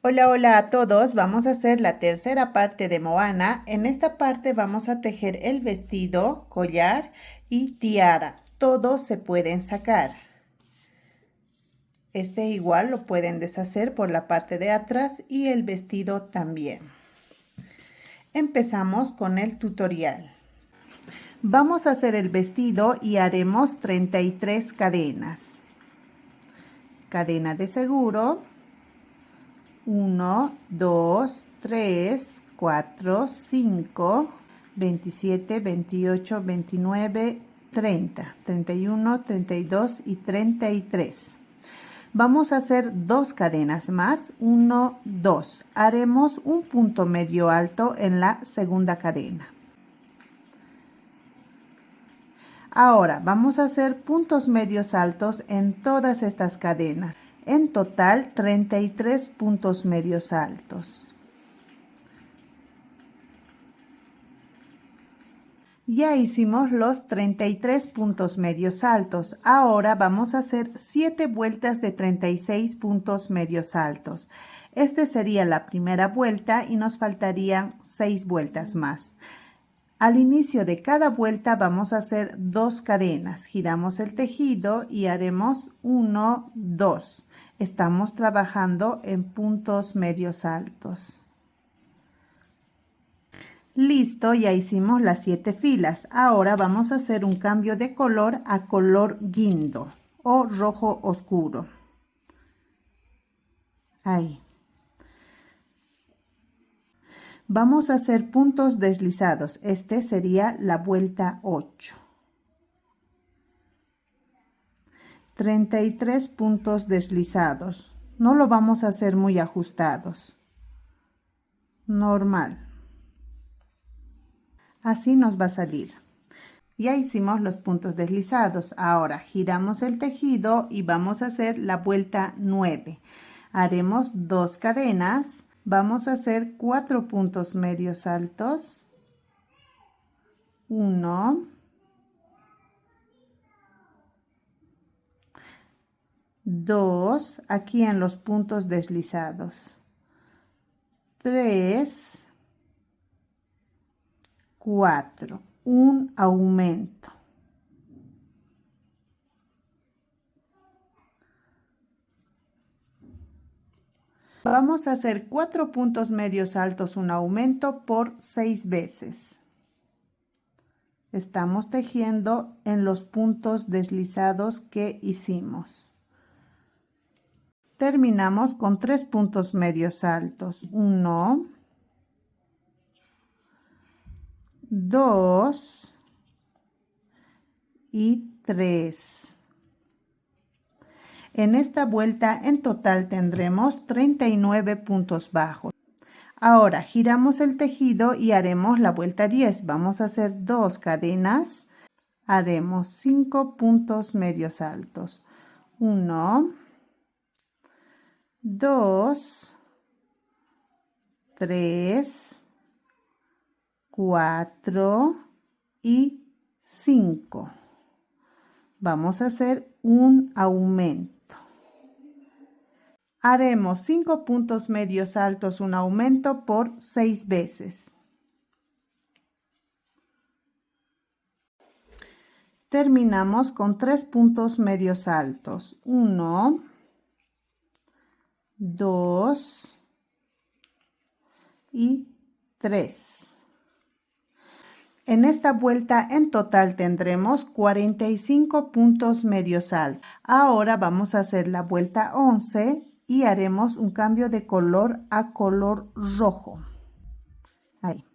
Hola, hola a todos. Vamos a hacer la tercera parte de Moana. En esta parte vamos a tejer el vestido, collar y tiara. Todos se pueden sacar. Este igual lo pueden deshacer por la parte de atrás y el vestido también. Empezamos con el tutorial. Vamos a hacer el vestido y haremos 33 cadenas. Cadena de seguro. 1, 2, 3, 4, 5, 27, 28, 29, 30, 31, 32 y 33. Vamos a hacer dos cadenas más, 1, 2. Haremos un punto medio alto en la segunda cadena. Ahora vamos a hacer puntos medios altos en todas estas cadenas. En total 33 puntos medios altos. Ya hicimos los 33 puntos medios altos. Ahora vamos a hacer 7 vueltas de 36 puntos medios altos. Esta sería la primera vuelta y nos faltarían 6 vueltas más. Al inicio de cada vuelta vamos a hacer 2 cadenas. Giramos el tejido y haremos 1, 2. Estamos trabajando en puntos medios altos. Listo, ya hicimos las 7 filas. Ahora vamos a hacer un cambio de color a color guindo o rojo oscuro. Ahí. Vamos a hacer puntos deslizados. Este sería la vuelta 8. 33 puntos deslizados. No lo vamos a hacer muy ajustados. Normal. Así nos va a salir. Ya hicimos los puntos deslizados. Ahora giramos el tejido y vamos a hacer la vuelta 9. Haremos 2 cadenas. Vamos a hacer 4 puntos medios altos. 1, 2, aquí en los puntos deslizados. 3, 4, un aumento. Vamos a hacer 4 puntos medios altos, un aumento por 6 veces. Estamos tejiendo en los puntos deslizados que hicimos. Terminamos con 3 puntos medios altos. 1, 2 y 3. En esta vuelta en total tendremos 39 puntos bajos. Ahora giramos el tejido y haremos la vuelta 10. Vamos a hacer 2 cadenas. Haremos 5 puntos medios altos. 1, 2, 3, 4 y 5. Vamos a hacer un aumento. Haremos 5 puntos medios altos, un aumento por 6 veces. Terminamos con 3 puntos medios altos. 1, 2 y 3. En esta vuelta en total tendremos 45 puntos medios altos. Ahora vamos a hacer la vuelta 11 y haremos un cambio de color a color rojo. Ahí.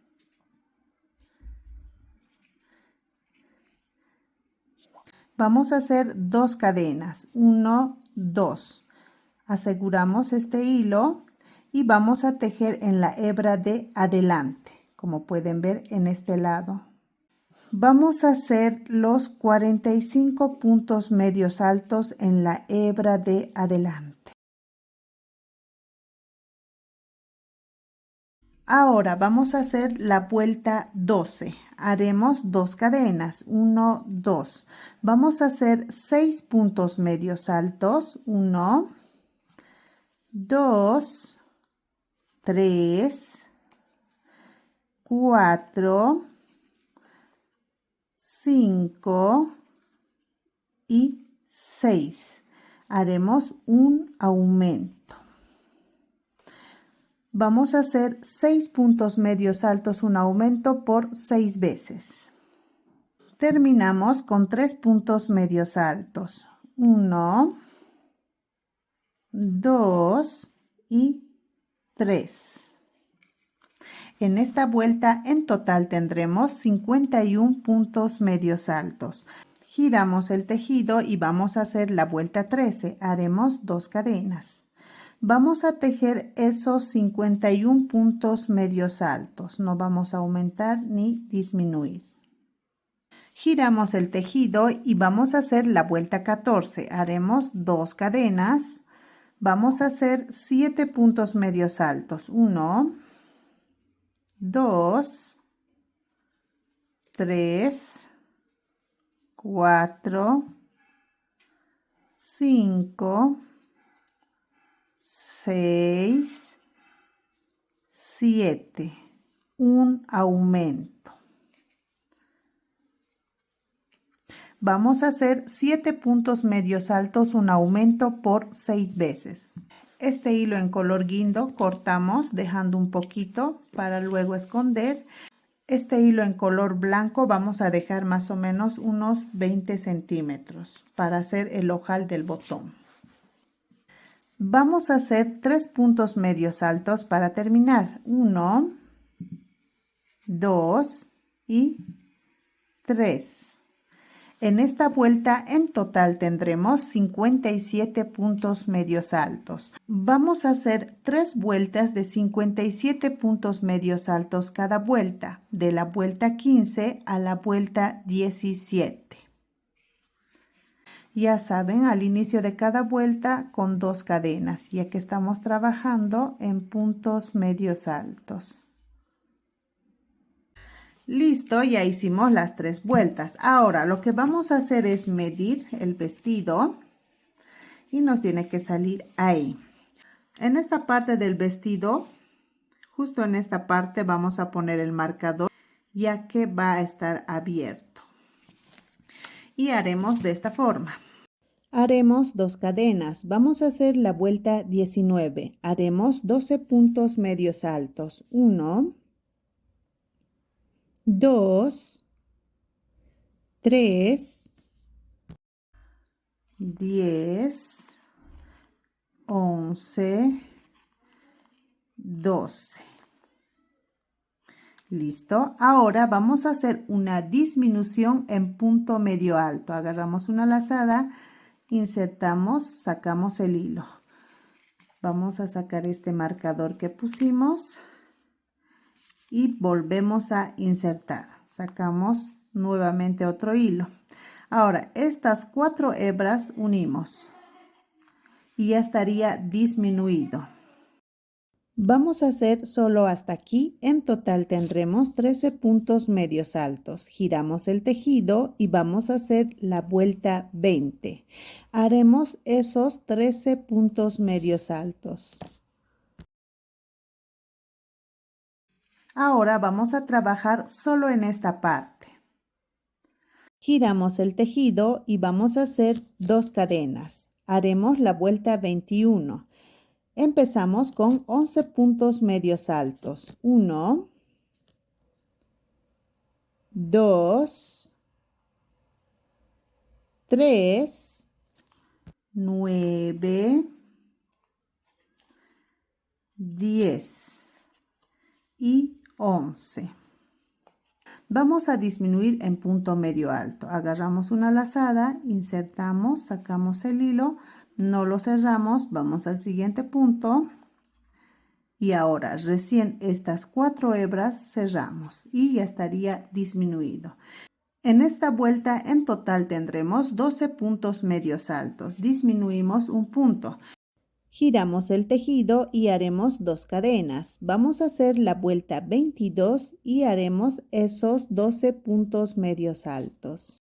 Vamos a hacer 2 cadenas. 1, 2. Aseguramos este hilo y vamos a tejer en la hebra de adelante, como pueden ver en este lado. Vamos a hacer los 45 puntos medios altos en la hebra de adelante. Ahora vamos a hacer la vuelta 12. Haremos 2 cadenas, 1, 2. Vamos a hacer 6 puntos medios altos, 1, 2 3, 4, 5 y 6. Haremos un aumento. Vamos a hacer 6 puntos medios altos, un aumento por 6 veces. Terminamos con 3 puntos medios altos. 1, 2 y 3. En esta vuelta en total tendremos 51 puntos medios altos. Giramos el tejido y vamos a hacer la vuelta 13. Haremos 2 cadenas. Vamos a tejer esos 51 puntos medios altos. No vamos a aumentar ni disminuir. Giramos el tejido y vamos a hacer la vuelta 14. Haremos 2 cadenas. Vamos a hacer 7 puntos medios altos. 1, 2, 3, 4, 5, 6, 7. Un aumento. Vamos a hacer 7 puntos medios altos, un aumento por 6 veces. Este hilo en color guindo cortamos dejando un poquito para luego esconder. Este hilo en color blanco vamos a dejar más o menos unos 20 centímetros para hacer el ojal del botón. Vamos a hacer 3 puntos medios altos para terminar. 1, 2 y 3. En esta vuelta en total tendremos 57 puntos medios altos. Vamos a hacer 3 vueltas de 57 puntos medios altos cada vuelta, de la vuelta 15 a la vuelta 17. Ya saben, al inicio de cada vuelta con 2 cadenas, ya que estamos trabajando en puntos medios altos. Listo, ya hicimos las 3 vueltas. Ahora lo que vamos a hacer es medir el vestido y nos tiene que salir ahí. En esta parte del vestido, justo en esta parte vamos a poner el marcador, ya que va a estar abierto. Y haremos de esta forma. Haremos 2 cadenas. Vamos a hacer la vuelta 19. Haremos 12 puntos medios altos. 1, 2, 3, 10, 11, 12. Listo. Ahora vamos a hacer una disminución en punto medio alto. Agarramos una lazada, insertamos, sacamos el hilo. Vamos a sacar este marcador que pusimos y volvemos a insertar. Sacamos nuevamente otro hilo. Ahora estas 4 hebras unimos y ya estaría disminuido. Vamos a hacer solo hasta aquí. En total tendremos 13 puntos medios altos. Giramos el tejido y vamos a hacer la vuelta 20. Haremos esos 13 puntos medios altos. Ahora vamos a trabajar solo en esta parte. Giramos el tejido y vamos a hacer 2 cadenas. Haremos la vuelta 21. Empezamos con 11 puntos medios altos. 1, 2, 3, 9, 10 y 11. Vamos a disminuir en punto medio alto. Agarramos una lazada, insertamos, sacamos el hilo, no lo cerramos, vamos al siguiente punto y ahora recién estas 4 hebras cerramos y ya estaría disminuido. En esta vuelta en total tendremos 12 puntos medios altos. Disminuimos un punto. Giramos el tejido y haremos 2 cadenas. Vamos a hacer la vuelta 22 y haremos esos 12 puntos medios altos.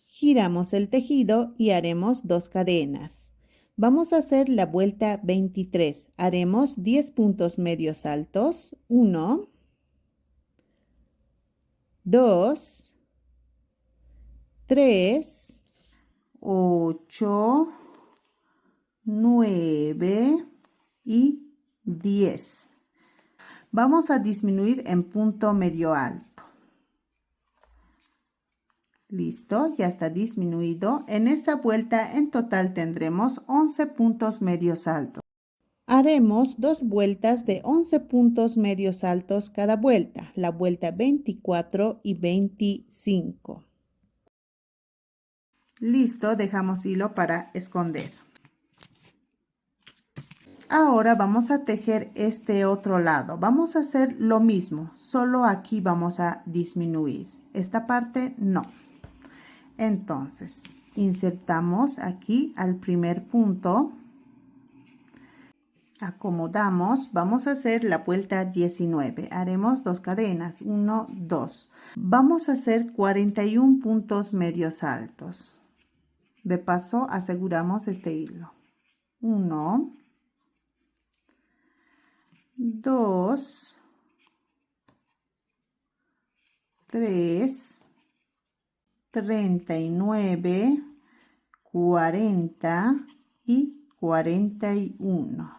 Giramos el tejido y haremos 2 cadenas. Vamos a hacer la vuelta 23. Haremos 10 puntos medios altos. 1, 2, 3, 8, 9 y 10. Vamos a disminuir en punto medio alto. Listo, ya está disminuido. En esta vuelta en total tendremos 11 puntos medios altos. Haremos 2 vueltas de 11 puntos medios altos cada vuelta, la vuelta 24 y 25. Listo, dejamos hilo para esconder. Ahora vamos a tejer este otro lado. Vamos a hacer lo mismo, solo aquí vamos a disminuir. Esta parte no. Entonces, insertamos aquí al primer punto. Acomodamos, vamos a hacer la vuelta 19. Haremos 2 cadenas, 1, 2. Vamos a hacer 41 puntos medios altos. De paso, aseguramos este hilo. 1, 2, 3, 39, 40 y 41.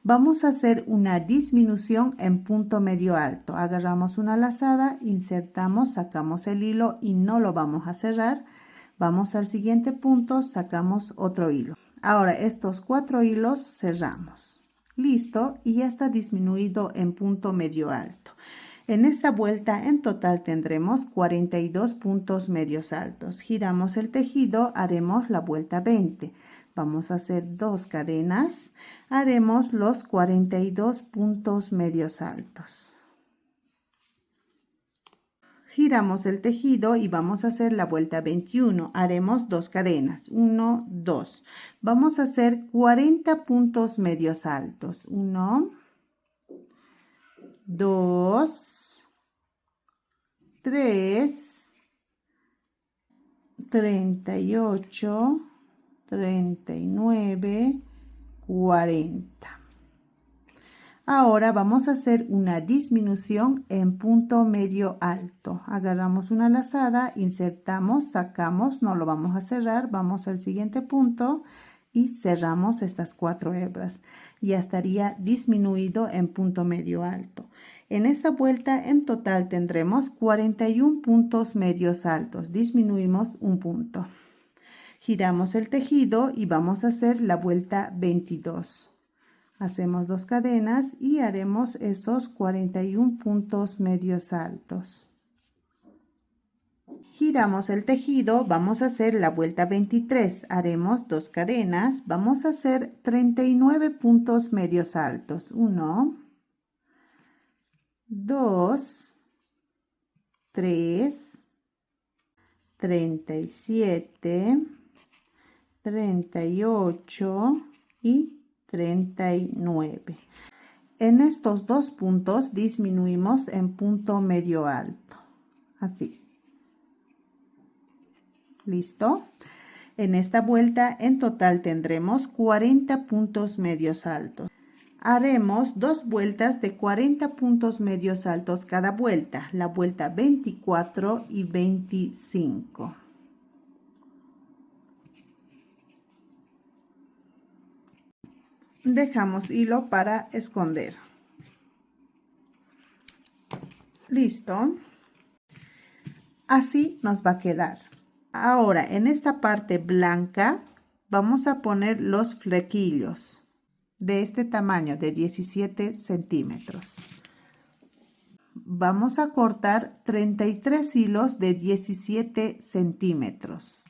Vamos a hacer una disminución en punto medio alto. Agarramos una lazada, insertamos, sacamos el hilo y no lo vamos a cerrar. Vamos al siguiente punto, sacamos otro hilo. Ahora estos 4 hilos cerramos. Listo, y ya está disminuido en punto medio alto. En esta vuelta en total tendremos 42 puntos medios altos. Giramos el tejido, haremos la vuelta 20. Vamos a hacer 2 cadenas, haremos los 42 puntos medios altos. Giramos el tejido y vamos a hacer la vuelta 21. Haremos 2 cadenas, 1, 2. Vamos a hacer 40 puntos medios altos. 1, 2, 3, 38, 39, 40. Ahora vamos a hacer una disminución en punto medio alto. Agarramos una lazada, insertamos, sacamos, no lo vamos a cerrar, vamos al siguiente punto y cerramos estas 4 hebras. Ya estaría disminuido en punto medio alto. En esta vuelta en total tendremos 41 puntos medios altos. Disminuimos un punto. Giramos el tejido y vamos a hacer la vuelta 22. Hacemos 2 cadenas y haremos esos 41 puntos medios altos. Giramos el tejido, vamos a hacer la vuelta 23. Haremos 2 cadenas, vamos a hacer 39 puntos medios altos. 1, 2, 3, 37, 38 y 39. En estos 2 puntos disminuimos en punto medio alto. Así. ¿Listo? En esta vuelta en total tendremos 40 puntos medios altos. Haremos 2 vueltas de 40 puntos medios altos cada vuelta. La vuelta 24 y 25. Dejamos hilo para esconder. Listo. Así nos va a quedar. Ahora en esta parte blanca vamos a poner los flequillos de este tamaño de 17 centímetros. Vamos a cortar 33 hilos de 17 centímetros.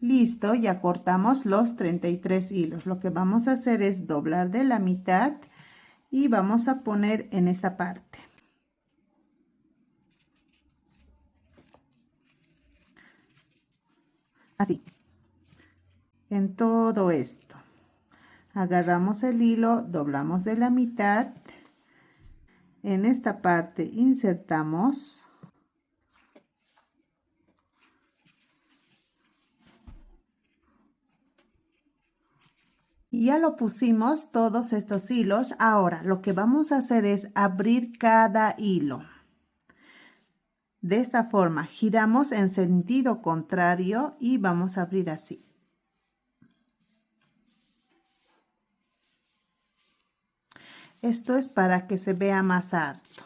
Listo, ya cortamos los 33 hilos. Lo que vamos a hacer es doblar de la mitad y vamos a poner en esta parte. Así. En todo esto. Agarramos el hilo, doblamos de la mitad. En esta parte insertamos. Ya lo pusimos todos estos hilos. Ahora lo que vamos a hacer es abrir cada hilo. De esta forma giramos en sentido contrario y vamos a abrir así. Esto es para que se vea más alto.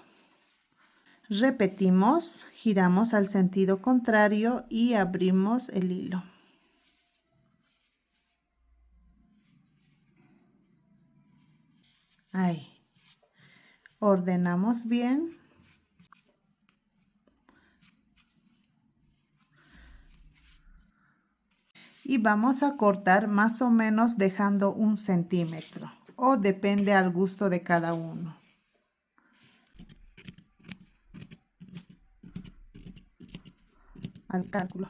Repetimos, giramos al sentido contrario y abrimos el hilo. Ahí. Ordenamos bien. Y vamos a cortar más o menos dejando 1 centímetro o depende al gusto de cada uno. Al cálculo.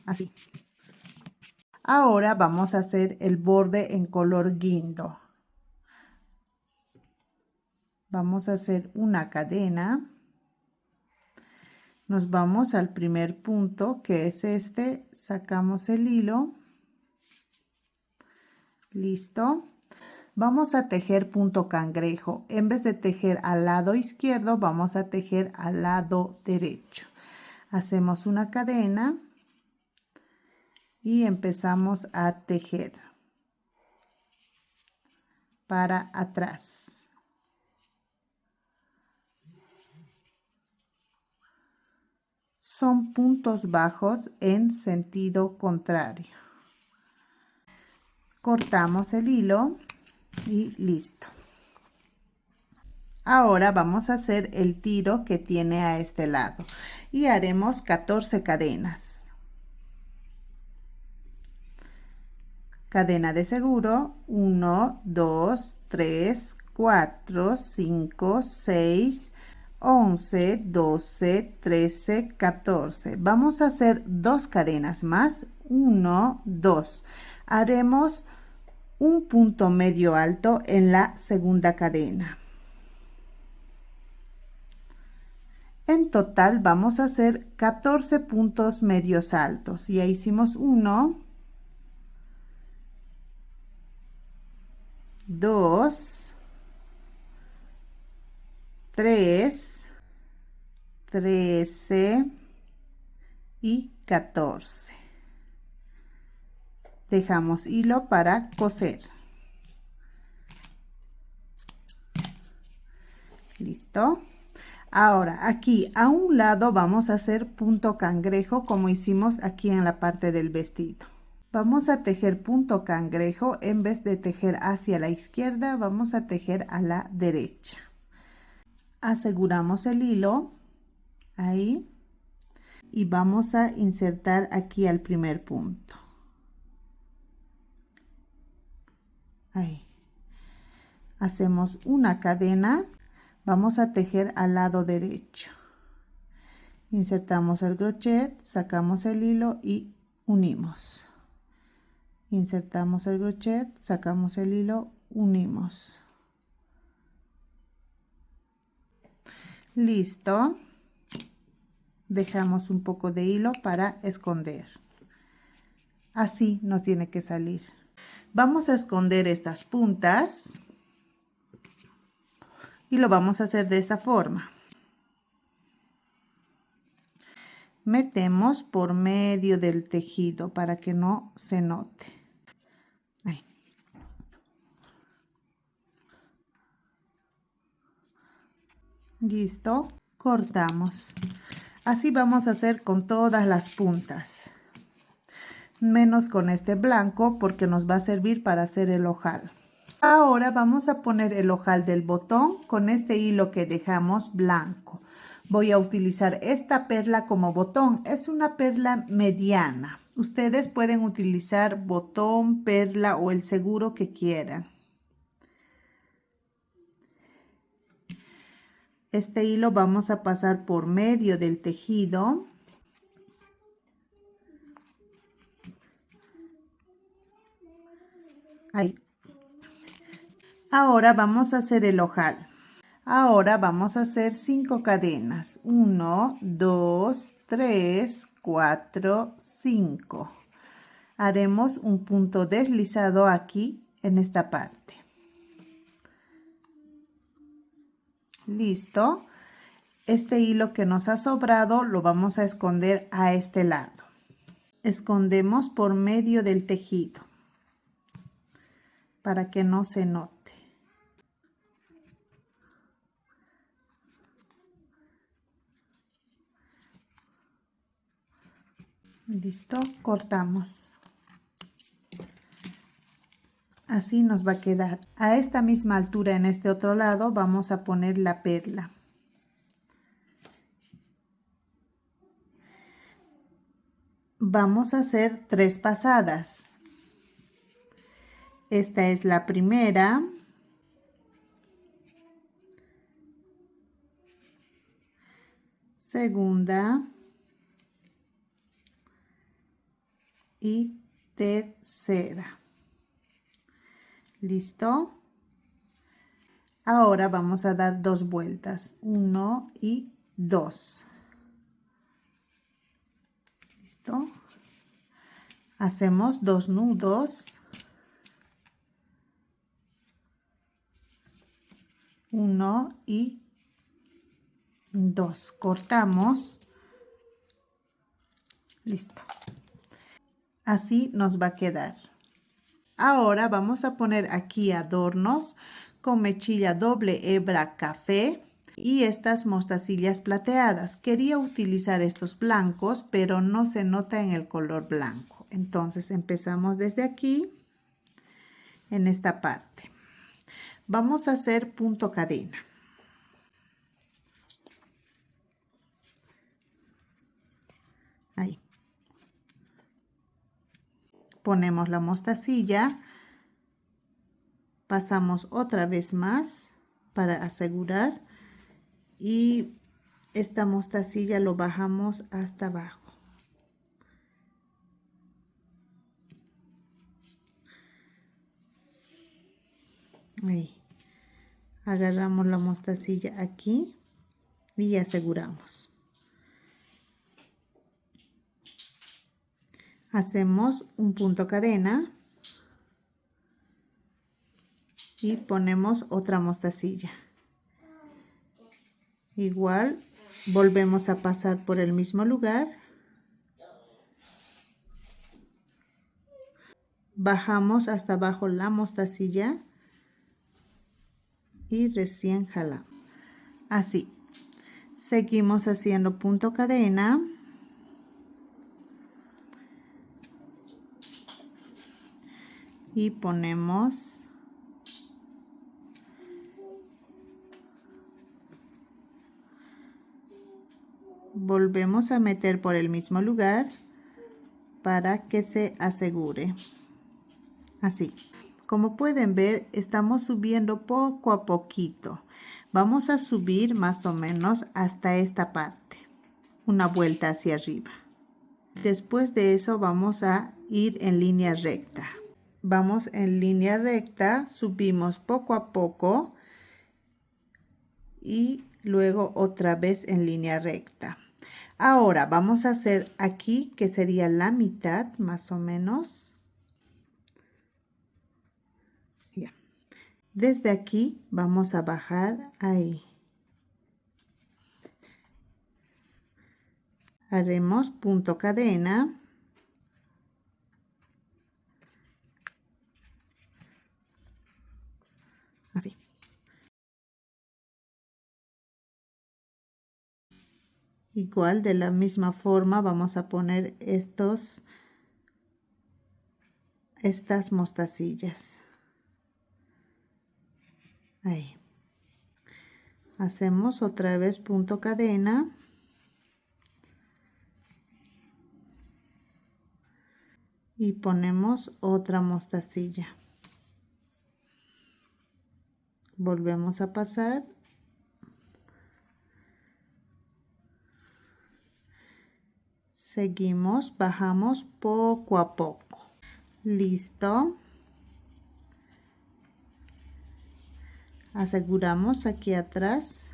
Así. Ahora vamos a hacer el borde en color guindo. Vamos a hacer una cadena. Nos vamos al primer punto, que es este, sacamos el hilo. Listo. Vamos a tejer punto cangrejo. En vez de tejer al lado izquierdo, vamos a tejer al lado derecho. Hacemos una cadena y empezamos a tejer para atrás. Son puntos bajos en sentido contrario. Cortamos el hilo y listo. Ahora vamos a hacer el tiro que tiene a este lado y haremos 14 cadenas. Cadena de seguro, 1, 2, 3, 4, 5, 6, 11, 12, 13, 14. Vamos a hacer 2 cadenas más, 1, 2. Haremos un punto medio alto en la segunda cadena. En total vamos a hacer 14 puntos medios altos. Ya hicimos 1, 2, 3, 13 y 14. Dejamos hilo para coser. Listo. Ahora aquí a un lado vamos a hacer punto cangrejo como hicimos aquí en la parte del vestido. Vamos a tejer punto cangrejo. En vez de tejer hacia la izquierda, vamos a tejer a la derecha. Aseguramos el hilo ahí y vamos a insertar aquí al primer punto. Ahí. Hacemos una cadena. Vamos a tejer al lado derecho. Insertamos el crochet, sacamos el hilo y unimos. Insertamos el crochet, sacamos el hilo, unimos. Listo. Dejamos un poco de hilo para esconder. Así nos tiene que salir. Vamos a esconder estas puntas y lo vamos a hacer de esta forma. Metemos por medio del tejido para que no se note. Ahí. Listo, cortamos. Así vamos a hacer con todas las puntas, menos con este blanco porque nos va a servir para hacer el ojal. Ahora vamos a poner el ojal del botón con este hilo que dejamos blanco. Voy a utilizar esta perla como botón, es una perla mediana. Ustedes pueden utilizar botón, perla o el seguro que quieran. Este hilo vamos a pasar por medio del tejido. Ahí. Ahora vamos a hacer el ojal. Ahora vamos a hacer 5 cadenas. 1, 2, 3, 4, 5. haremos un punto deslizado aquí en esta parte. Listo. Este hilo que nos ha sobrado lo vamos a esconder a este lado. Escondemos por medio del tejido para que no se note. Listo, cortamos. Así nos va a quedar. A esta misma altura en este otro lado vamos a poner la perla. Vamos a hacer 3 pasadas. Esta es la primera. Segunda. Y tercera. ¿Listo? Ahora vamos a dar 2 vueltas. 1 y 2. ¿Listo? Hacemos 2 nudos. 1 y 2. Cortamos. Listo. Así nos va a quedar. Ahora vamos a poner aquí adornos con mechilla doble hebra café y estas mostacillas plateadas. Quería utilizar estos blancos, pero no se nota en el color blanco. Entonces empezamos desde aquí, en esta parte. Vamos a hacer punto cadena. Ahí. Ponemos la mostacilla, pasamos otra vez más para asegurar y esta mostacilla lo bajamos hasta abajo. Ahí. Agarramos la mostacilla aquí y aseguramos. Hacemos un punto cadena y ponemos otra mostacilla. Igual volvemos a pasar por el mismo lugar. Bajamos hasta abajo la mostacilla y recién jalamos. Así. Seguimos haciendo punto cadena. Y ponemos volvemos a meter por el mismo lugar para que se asegure. Así. Como pueden ver, estamos subiendo poco a poquito. Vamos a subir más o menos hasta esta parte. Una vuelta hacia arriba. Después de eso vamos a ir en línea recta. Vamos en línea recta, subimos poco a poco y luego otra vez en línea recta. Ahora vamos a hacer aquí, que sería la mitad más o menos. Ya. Desde aquí vamos a bajar ahí. Haremos punto cadena. Así. Igual de la misma forma vamos a poner estas mostacillas. Ahí. Hacemos otra vez punto cadena. Y ponemos otra mostacilla. Volvemos a pasar. Seguimos, bajamos poco a poco. Listo. Aseguramos aquí atrás.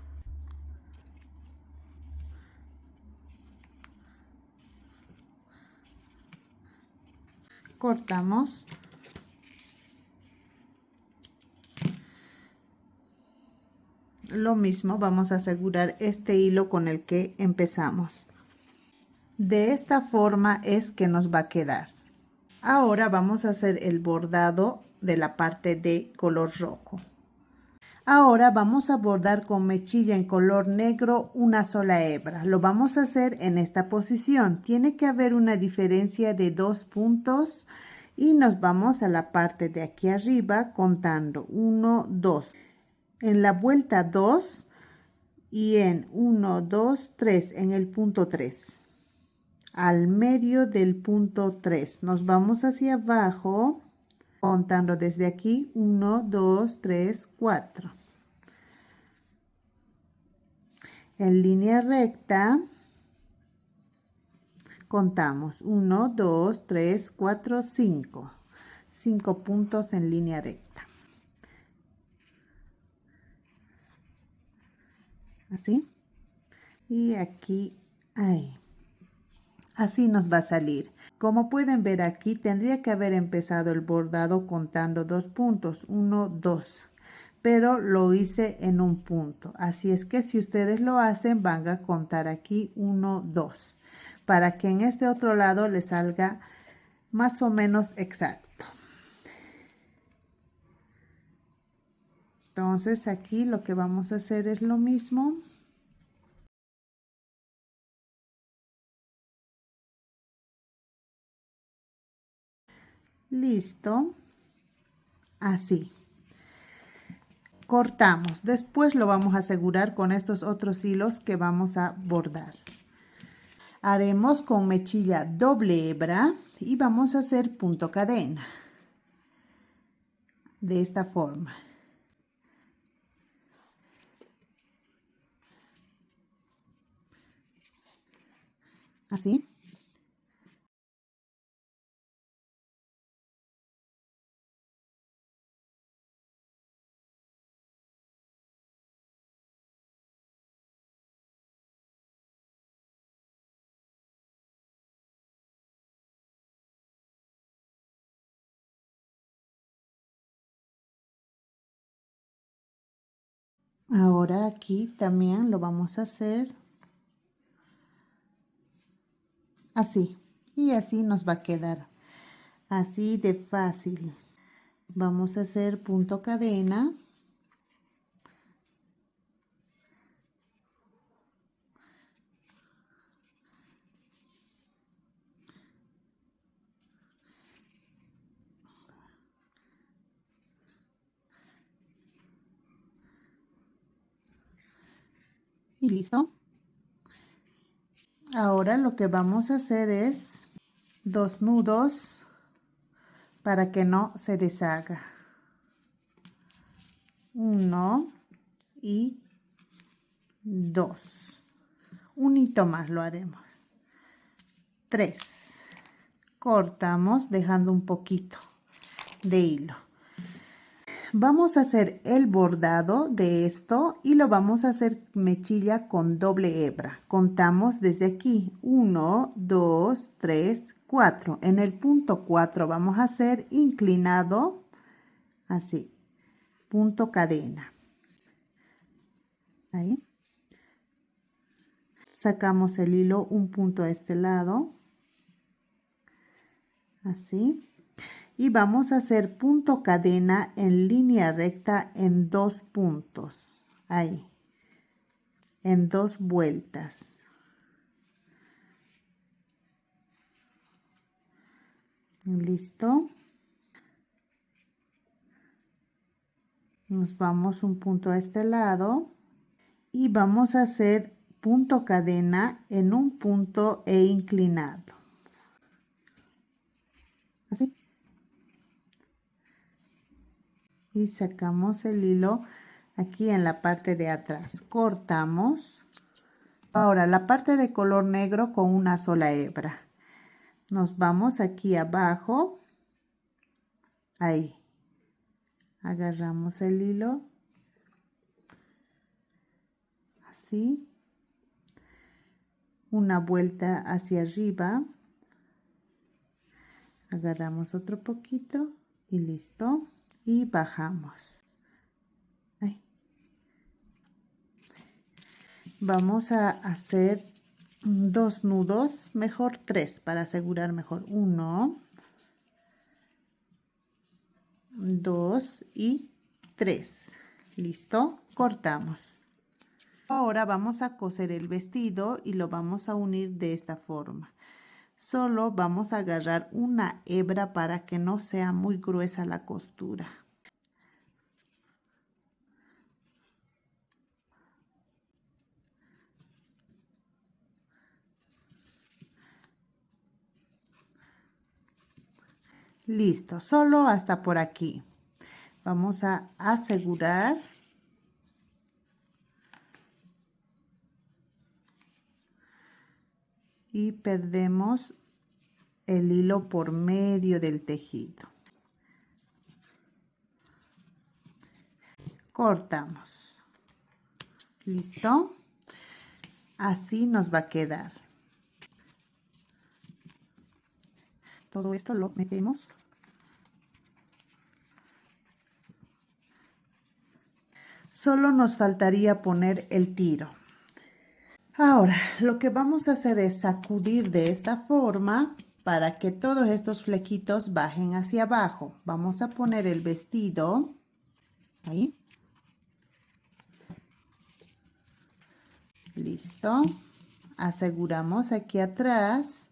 cortamos. Lo mismo, vamos a asegurar este hilo con el que empezamos. De esta forma es que nos va a quedar. Ahora vamos a hacer el bordado de la parte de color rojo. Ahora vamos a bordar con mechilla en color negro una sola hebra. Lo vamos a hacer en esta posición. Tiene que haber una diferencia de 2 puntos y nos vamos a la parte de aquí arriba contando 1, 2. En la vuelta 2 y en 1, 2, 3 en el punto 3. Al medio del punto 3 nos vamos hacia abajo contando desde aquí 1, 2, 3, 4. En línea recta contamos 1, 2, 3, 4, 5. 5 puntos en línea recta. Así. Y aquí, ahí. Así nos va a salir. Como pueden ver aquí, tendría que haber empezado el bordado contando 2 puntos, 1, 2, pero lo hice en un punto. Así es que si ustedes lo hacen, van a contar aquí 1, 2, para que en este otro lado les salga más o menos exacto. Entonces aquí lo que vamos a hacer es lo mismo. Listo. Así. Cortamos. Después lo vamos a asegurar con estos otros hilos que vamos a bordar. Haremos con mechilla doble hebra y vamos a hacer punto cadena. De esta forma. Así. Ahora aquí también lo vamos a hacer así. Y así nos va a quedar. Así de fácil. Vamos a hacer punto cadena. Y listo. Ahora lo que vamos a hacer es 2 nudos para que no se deshaga. 1 y 2. Un hito más lo haremos. 3. Cortamos dejando un poquito de hilo. Vamos a hacer el bordado de esto y lo vamos a hacer mechilla con doble hebra. Contamos desde aquí 1, 2, 3, 4. En el punto 4 vamos a hacer inclinado así, punto cadena. Ahí. Sacamos el hilo un punto a este lado, así. Y vamos a hacer punto cadena en línea recta en 2 puntos, ahí, en 2 vueltas. Listo. Nos vamos un punto a este lado y vamos a hacer punto cadena en un punto e inclinado. Así. Y sacamos el hilo aquí en la parte de atrás. Cortamos. Ahora la parte de color negro con una sola hebra. Nos vamos aquí abajo. Ahí. Agarramos el hilo. Así. Una vuelta hacia arriba. Agarramos otro poquito y listo. Y bajamos. Ahí. Vamos a hacer 2 nudos, mejor 3 para asegurar mejor. 1, 2 y 3. Listo, cortamos. Ahora vamos a coser el vestido y lo vamos a unir de esta forma. Solo vamos a agarrar una hebra para que no sea muy gruesa la costura. Listo, solo hasta por aquí. Vamos a asegurar. Y perdemos el hilo por medio del tejido. Cortamos. ¿Listo? Así nos va a quedar. Todo esto lo metemos. Solo nos faltaría poner el tiro. Ahora, lo que vamos a hacer es sacudir de esta forma para que todos estos flequitos bajen hacia abajo. Vamos a poner el vestido ahí. Listo. Aseguramos aquí atrás.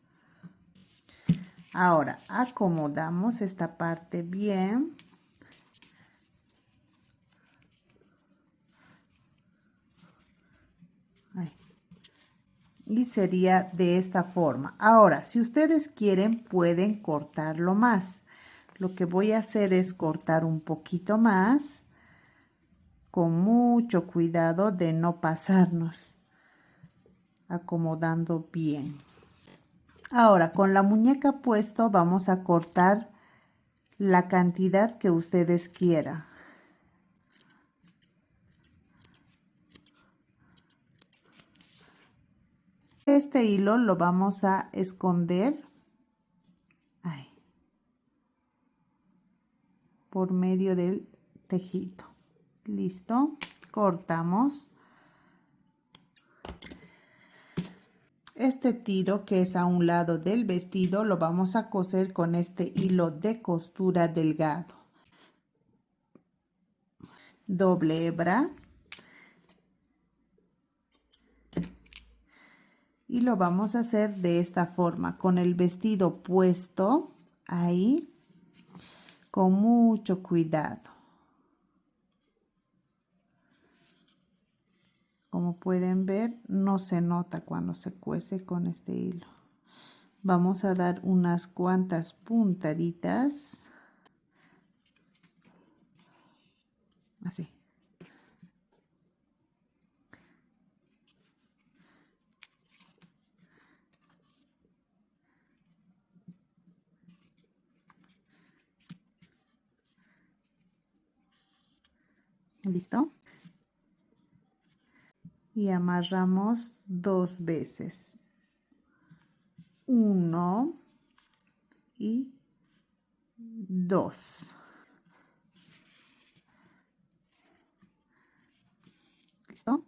Ahora, acomodamos esta parte bien. Ahí. Y sería de esta forma. Ahora, si ustedes quieren, pueden cortarlo más. Lo que voy a hacer es cortar un poquito más, con mucho cuidado de no pasarnos, acomodando bien. Ahora, con la muñeca puesto, vamos a cortar la cantidad que ustedes quieran. Este hilo lo vamos a esconder ahí, por medio del tejido. Listo, cortamos. Este tiro que es a un lado del vestido lo vamos a coser con este hilo de costura delgado. Doble hebra. Y lo vamos a hacer de esta forma, con el vestido puesto ahí, con mucho cuidado. Como pueden ver, no se nota cuando se cuece con este hilo. Vamos a dar unas cuantas puntaditas. Así. ¿Listo? Y amarramos 2 veces. 1 y 2. ¿Listo?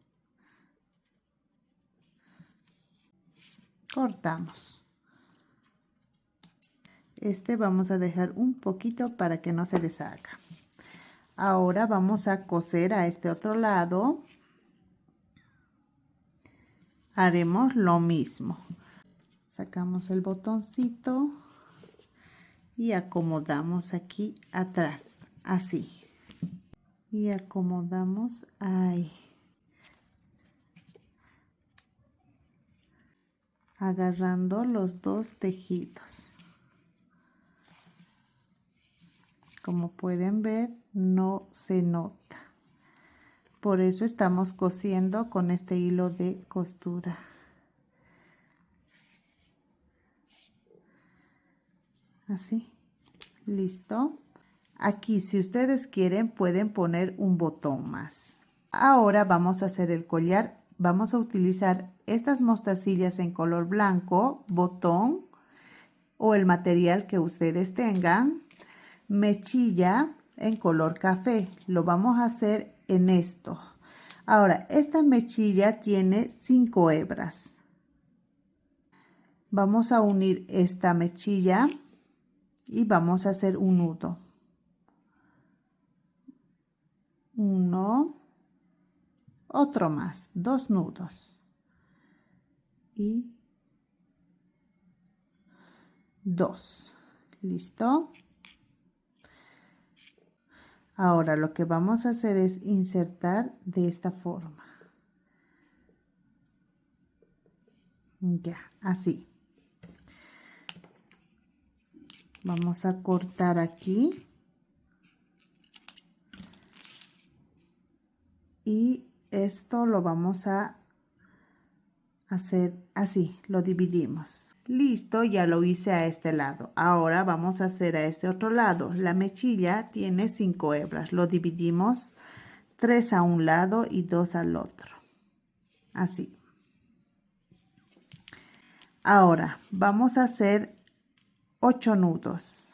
Cortamos. Este vamos a dejar un poquito para que no se deshaga. Ahora vamos a coser a este otro lado. Haremos lo mismo. Sacamos el botoncito y acomodamos aquí atrás, así. Y acomodamos ahí. Agarrando los 2 tejidos. Como pueden ver, no se nota. Por eso estamos cosiendo con este hilo de costura. Así. Listo. Aquí, si ustedes quieren, pueden poner un botón más. Ahora vamos a hacer el collar. Vamos a utilizar estas mostacillas en color blanco, botón, o el material que ustedes tengan, mechilla en color café. Lo vamos a hacer en esto. Ahora, esta mechilla tiene 5 hebras. Vamos a unir esta mechilla y vamos a hacer un nudo. 1, otro más, 2 nudos y 2. ¿Listo? Ahora lo que vamos a hacer es insertar de esta forma. Ya, así. Vamos a cortar aquí. Y esto lo vamos a hacer así, lo dividimos. Listo, ya lo hice a este lado. Ahora vamos a hacer a este otro lado. La mechilla tiene 5 hebras. Lo dividimos 3 a un lado y 2 al otro. Así. Ahora vamos a hacer 8 nudos.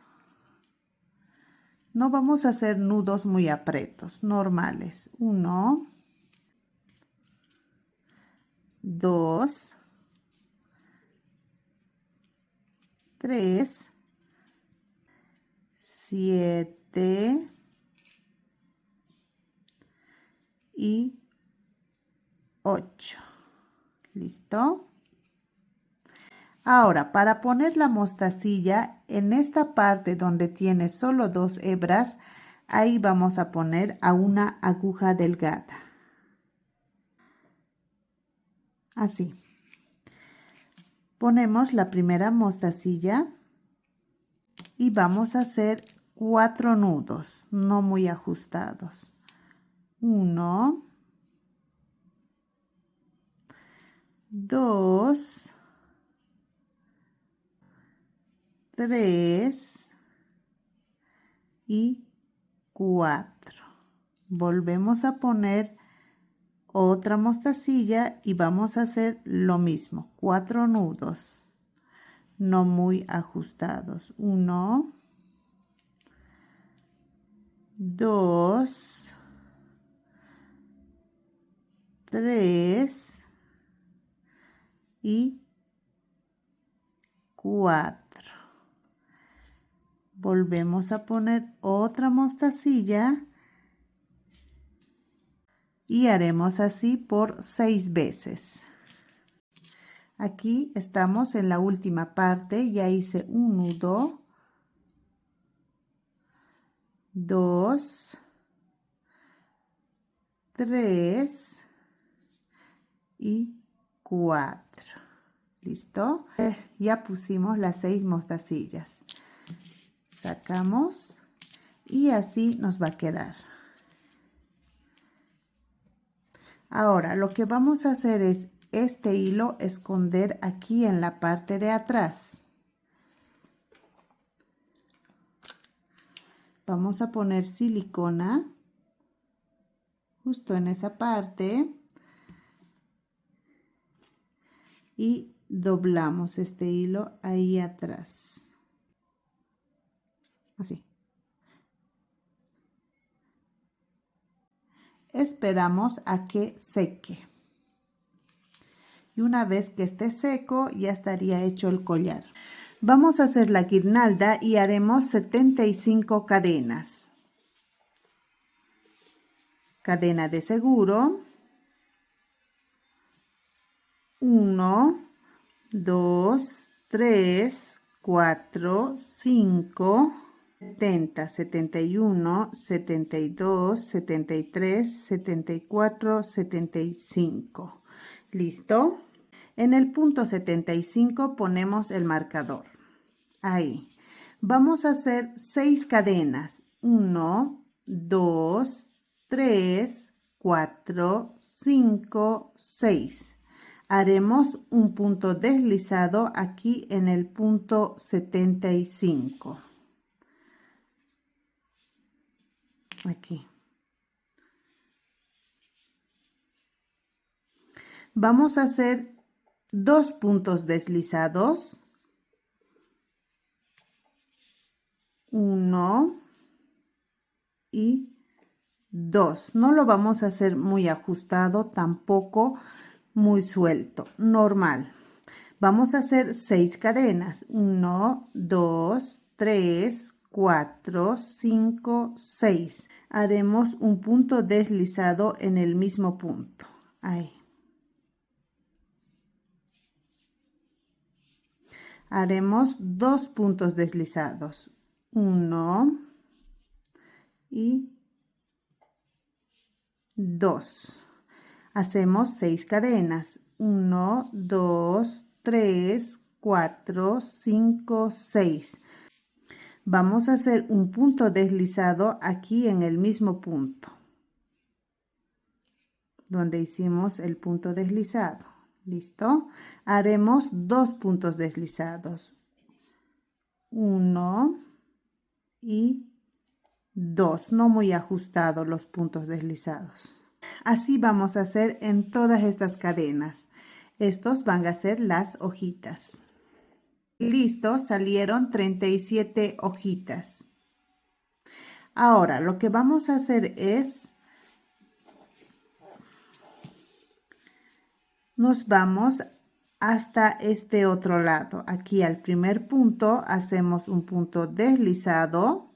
No vamos a hacer nudos muy apretos, normales. 1, 2, 3, 7 y 8. ¿Listo? Ahora, para poner la mostacilla, en esta parte donde tiene solo 2 hebras, ahí vamos a poner a una aguja delgada. Así. Ponemos la primera mostacilla y vamos a hacer 4 nudos, no muy ajustados. 1, 2, 3 y 4. Volvemos a poner otra mostacilla y vamos a hacer lo mismo, 4 nudos, no muy ajustados. 1, 2, 3 y 4. Volvemos a poner otra mostacilla y haremos así por 6 veces. Aquí estamos en la última parte, ya hice un nudo, 2, 3 y 4. ¿Listo? Ya pusimos las 6 mostacillas. Sacamos y así nos va a quedar. Ahora lo que vamos a hacer es este hilo esconder aquí en la parte de atrás. Vamos a poner silicona justo en esa parte y doblamos este hilo ahí atrás. Así. Esperamos a que seque. Y una vez que esté seco, ya estaría hecho el collar. Vamos a hacer la guirnalda y haremos 75 cadenas. Cadena de seguro. 1, 2, 3, 4, 5, 70, 71, 72, 73, 74, 75. ¿Listo? En el punto 75 ponemos el marcador. Ahí. Vamos a hacer 6 cadenas. 1, 2, 3, 4, 5, 6. Haremos un punto deslizado aquí en el punto 75. Aquí. Vamos a hacer 2 puntos deslizados 1 y 2. No lo vamos a hacer muy ajustado, tampoco muy suelto, normal. Vamos a hacer 6 cadenas. 1, 2, 3, 4, 5, 6. Haremos un punto deslizado en el mismo punto. Ahí. Haremos 2 puntos deslizados. 1 y 2. Hacemos 6 cadenas. 1, 2, 3, 4, 5, 6. Vamos a hacer un punto deslizado aquí en el mismo punto donde hicimos el punto deslizado. ¿Listo? Haremos 2 puntos deslizados. 1 y 2. No muy ajustados los puntos deslizados. Así vamos a hacer en todas estas cadenas. Estos van a ser las hojitas. Listo, salieron 37 hojitas. Ahora lo que vamos a hacer es, nos vamos hasta este otro lado. Aquí al primer punto hacemos un punto deslizado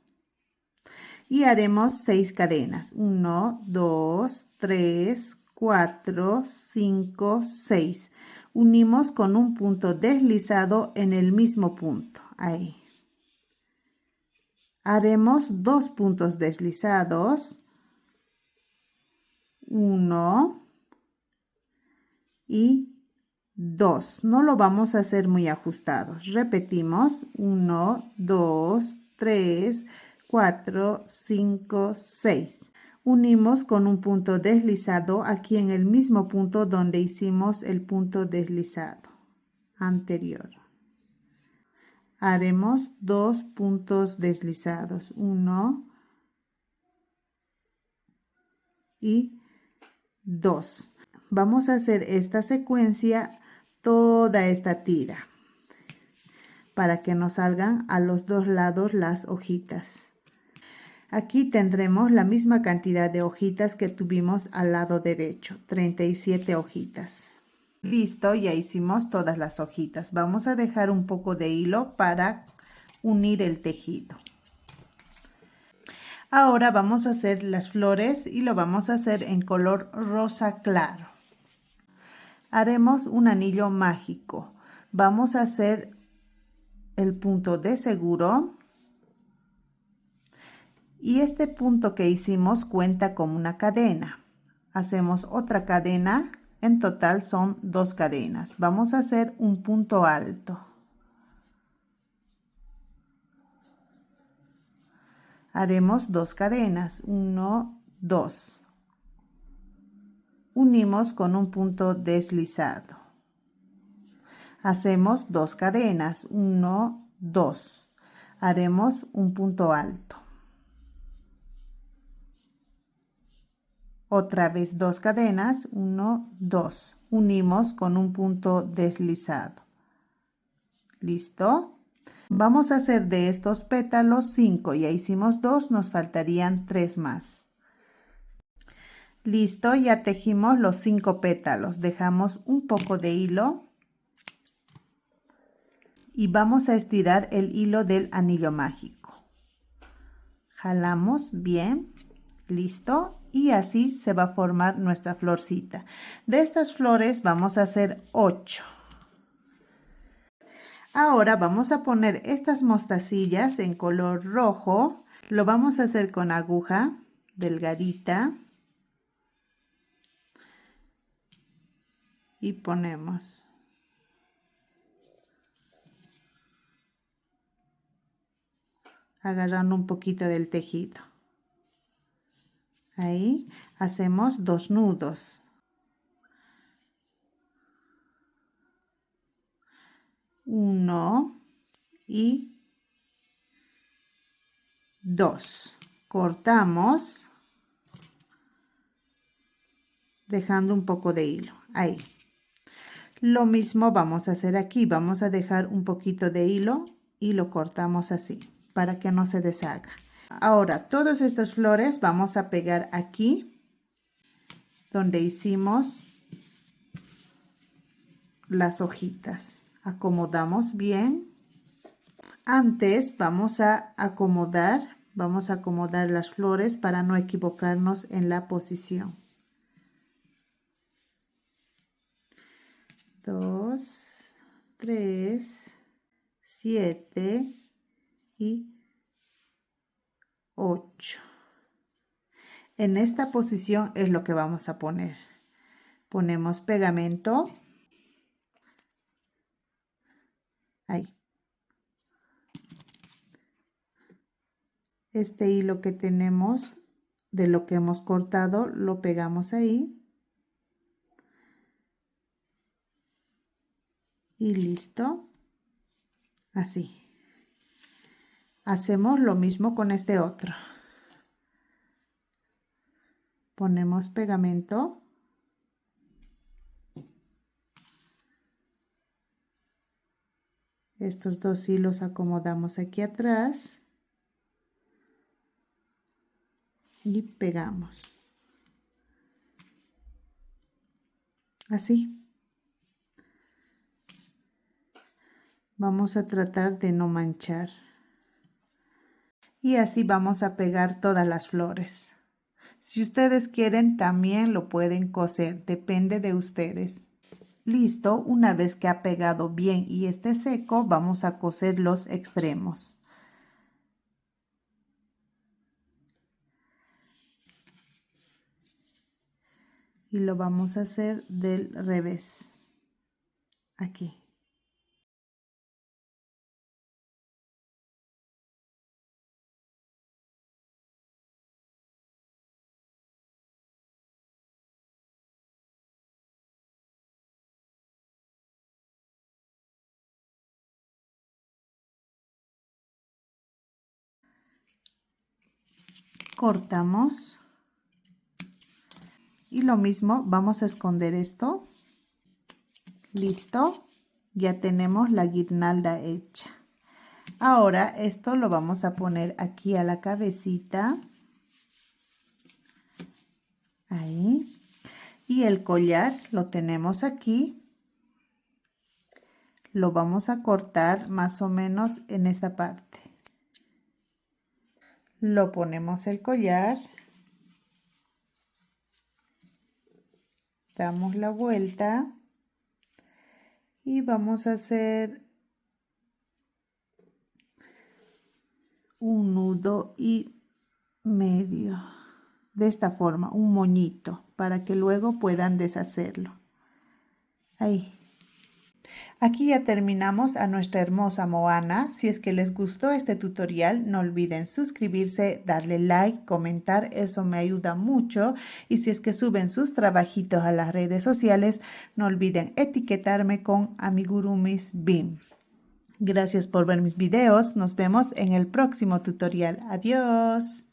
y haremos 6 cadenas. 1, 2, 3, 4, 5, 6. Unimos con un punto deslizado en el mismo punto. Ahí. Haremos 2 puntos deslizados. 1 y 2. No lo vamos a hacer muy ajustados. Repetimos. 1, 2, 3, 4, 5, 6. Unimos con un punto deslizado aquí en el mismo punto donde hicimos el punto deslizado anterior. Haremos 2 puntos deslizados. 1 y 2. Vamos a hacer esta secuencia, toda esta tira, para que nos salgan a los dos lados las hojitas. Aquí tendremos la misma cantidad de hojitas que tuvimos al lado derecho, 37 hojitas. Listo, ya hicimos todas las hojitas. Vamos a dejar un poco de hilo para unir el tejido. Ahora vamos a hacer las flores y lo vamos a hacer en color rosa claro. Haremos un anillo mágico. Vamos a hacer el punto de seguro. Y este punto que hicimos cuenta como una cadena. Hacemos otra cadena. En total son 2 cadenas. Vamos a hacer un punto alto. Haremos 2 cadenas. 1, 2. Unimos con un punto deslizado. Hacemos 2 cadenas. 1, 2. Haremos un punto alto. Otra vez 2 cadenas. 1, 2. Unimos con un punto deslizado. ¿Listo? Vamos a hacer de estos pétalos 5. Ya hicimos 2, nos faltarían 3 más. Listo, ya tejimos los 5 pétalos. Dejamos un poco de hilo y vamos a estirar el hilo del anillo mágico. Jalamos bien, listo, y así se va a formar nuestra florcita. De estas flores vamos a hacer 8. Ahora vamos a poner estas mostacillas en color rojo. Lo vamos a hacer con aguja delgadita. Y ponemos. Agarrando un poquito del tejido. Ahí hacemos 2 nudos. 1 y 2. Cortamos dejando un poco de hilo. Ahí. Lo mismo vamos a hacer aquí. Vamos a dejar un poquito de hilo y lo cortamos así. para que no se deshaga. Ahora, todas estas flores vamos a pegar aquí, donde hicimos las hojitas. Acomodamos bien. Antes vamos a acomodar las flores para no equivocarnos en la posición. 2, 3, 7 y 8. En esta posición es lo que vamos a poner. Ponemos pegamento. Ahí. Este hilo que tenemos de lo que hemos cortado lo pegamos ahí. Y listo. Así. Hacemos lo mismo con este otro. Ponemos pegamento. Estos dos hilos acomodamos aquí atrás. Y pegamos. Así. Vamos a tratar de no manchar. Y así vamos a pegar todas las flores. Si ustedes quieren, también lo pueden coser, depende de ustedes. Listo, una vez que ha pegado bien y esté seco, vamos a coser los extremos. Y lo vamos a hacer del revés. Aquí. Cortamos. Y lo mismo, vamos a esconder esto. Listo. Ya tenemos la guirnalda hecha. Ahora esto lo vamos a poner aquí a la cabecita. Ahí. Y el collar lo tenemos aquí. Lo vamos a cortar más o menos en esta parte. Lo ponemos el collar. Damos la vuelta. Y vamos a hacer un nudo y medio. De esta forma, un moñito, para que luego puedan deshacerlo. Ahí. Aquí ya terminamos a nuestra hermosa Moana. Si es que les gustó este tutorial, no olviden suscribirse, darle like, comentar, eso me ayuda mucho. Y si es que suben sus trabajitos a las redes sociales, no olviden etiquetarme con Amigurumis BIM. Gracias por ver mis videos. Nos vemos en el próximo tutorial. Adiós.